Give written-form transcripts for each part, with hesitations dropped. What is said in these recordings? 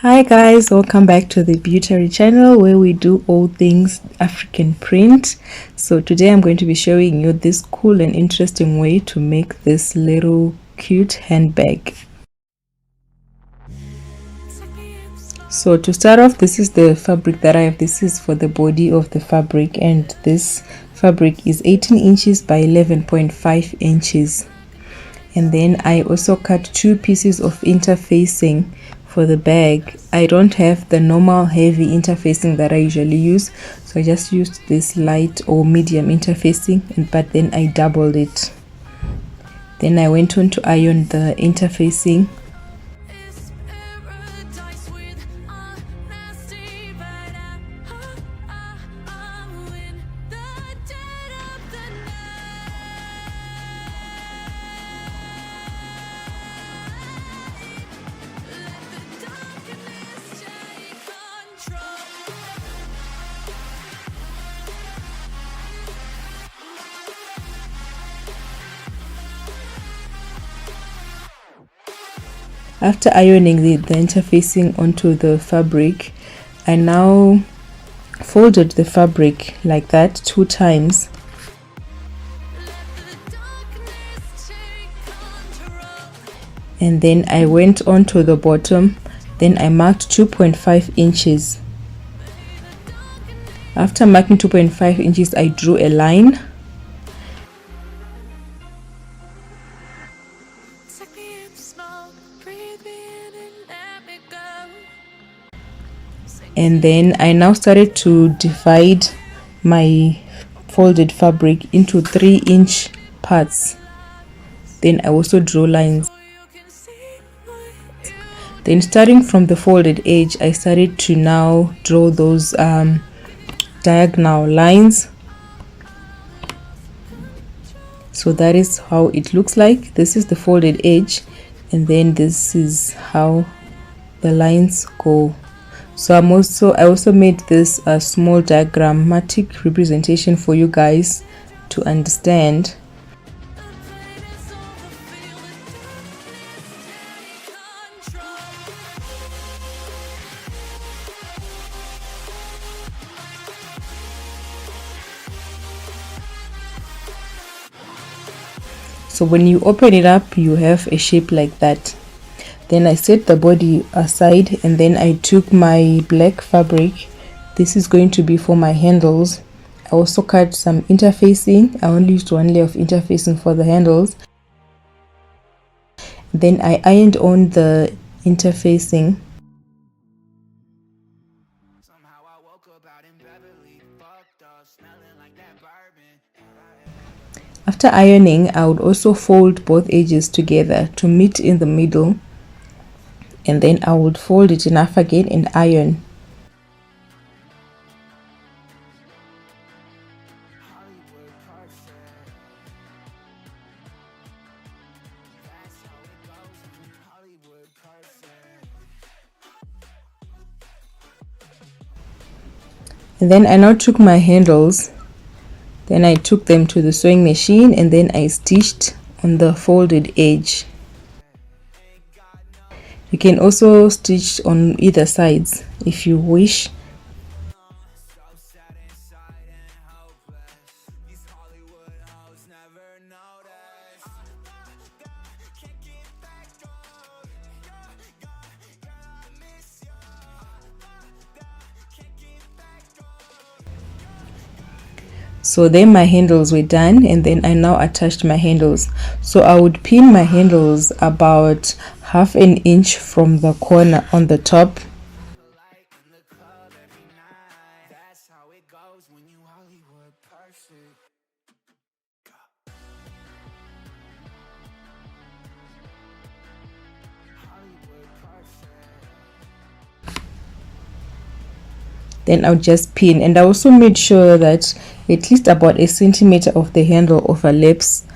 Hi guys, welcome back to the Beauty channel where we do all things African print. So today I'm going to be showing you this cool and interesting way to make this little cute handbag. So to start off, this is the fabric that I have. This is for the body of the fabric, and this fabric is 18 inches by 11.5 inches. And then I also cut 2 pieces of interfacing for the bag. I don't have the normal heavy interfacing that I usually use, so I just used this light or medium interfacing, but then I doubled it. Then I went on to iron the interfacing. After ironing the interfacing onto the fabric, I now folded the fabric like that 2 times. And then I went on to the bottom, then I marked 2.5 inches. After marking 2.5 inches, I drew a line. And then I now started to divide my folded fabric into 3-inch parts. Then I also drew lines. Then starting from the folded edge, I started to now draw those diagonal lines. So that is how it looks like. This is the folded edge, and then this is how the lines go. So I also made this a small diagrammatic representation for you guys to understand. So when you open it up, you have a shape like that. Then I set the body aside, and then I took my black fabric. This is going to be for my handles. I also cut some interfacing. I only used 1 layer of interfacing for the handles. Then I ironed on the interfacing. After ironing, I would also fold both edges together to meet in the middle, and then I would fold it enough again and iron. And then I now took my handles, then I took them to the sewing machine, and then I stitched on the folded edge. You can also stitch on either sides if you wish. So then my handles were done, and then I now attached my handles. So I would pin my handles about 1/2 inch from the corner on the top. Then I'll just pin, and I also made sure that at least about 1 centimeter of the handle overlaps.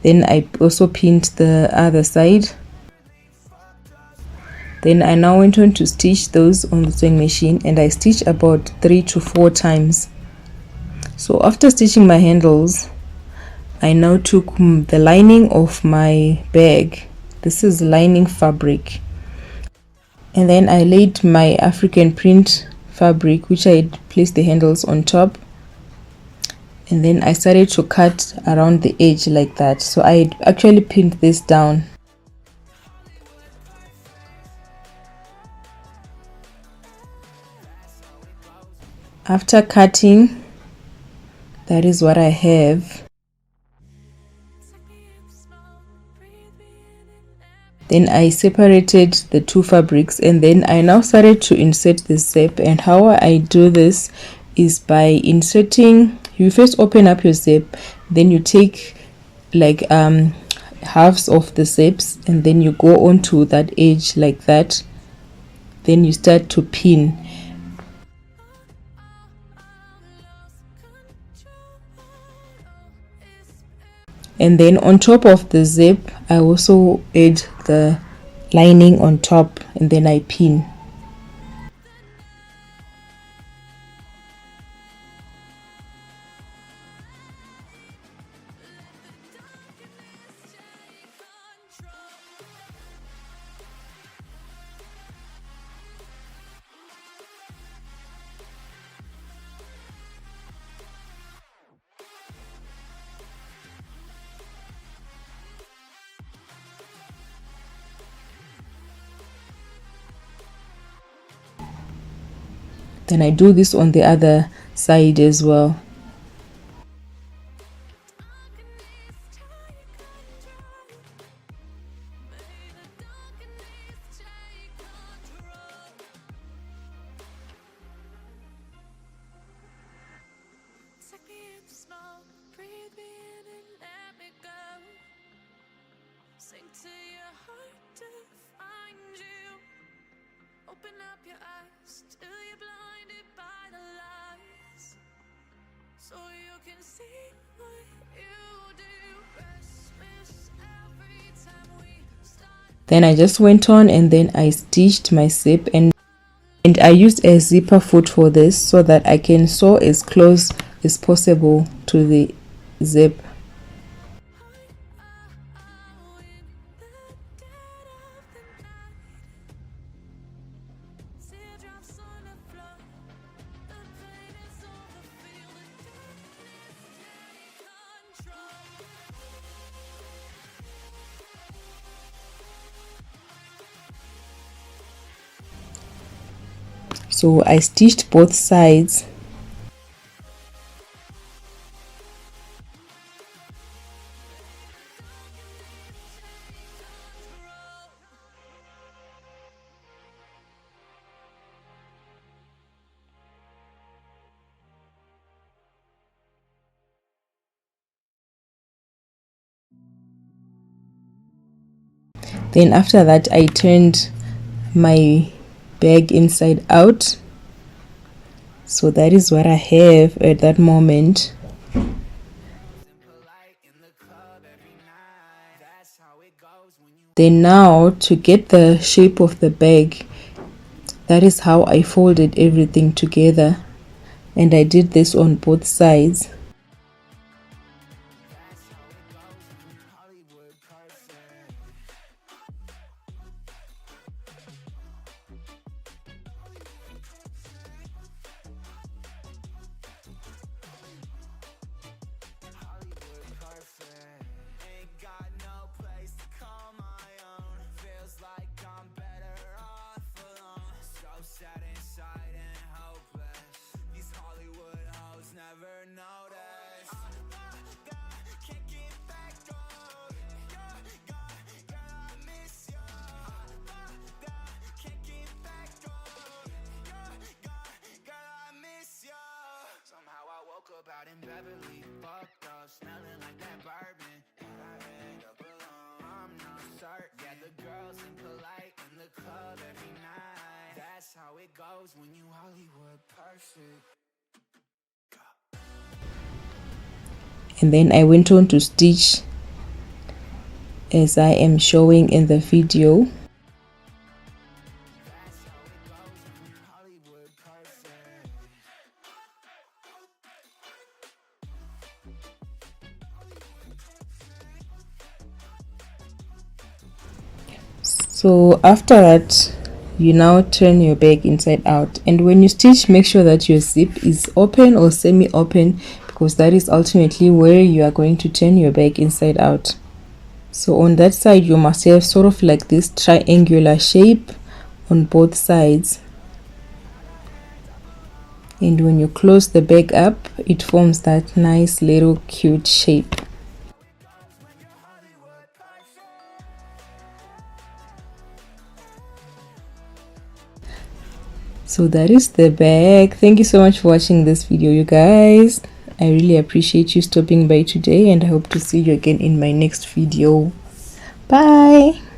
Then I also pinned the other side. Then I now went on to stitch those on the sewing machine, and I stitched about 3 to 4 times. So after stitching my handles, I now took the lining of my bag. This is lining fabric, and then I laid my African print fabric, which I placed the handles on top, and then I started to cut around the edge like that. So I actually pinned this down. After cutting, that is what I have. Then I separated the two fabrics, and then I now started to insert the zip. And how I do this is by inserting. You first open up your zip, then you take like halves of the zips, and then you go onto that edge like that. Then you start to pin. And then on top of the zip, I also add the lining on top, and then I pin. Then I do this on the other side as well. Open up your eyes till you're blinded by the lies, so you can see what you do. Restless every time we start. Then I just went on, and then I stitched my zip, and I used a zipper foot for this so that I can sew as close as possible to the zip. So I stitched both sides. Then after that, I turned my bag inside out. So that is what I have at that moment. Then now, to get the shape of the bag, that is how I folded everything together, and I did this on both sides. Out in Beverly, fucked up, smelling like that bourbon. And I end up alone, I'm not certain. Yeah, the girls impolite in the club every night. That's how it goes when you Hollywood perfect. And then I went on to stitch as I am showing in the video. So after that, you now turn your bag inside out, and when you stitch, make sure that your zip is open or semi-open, because that is ultimately where you are going to turn your bag inside out. So on that side, you must have sort of like this triangular shape on both sides, and when you close the bag up, it forms that nice little cute shape. So that is the bag. Thank you so much for watching this video, you guys. I really appreciate you stopping by today, and I hope to see you again in my next video. Bye.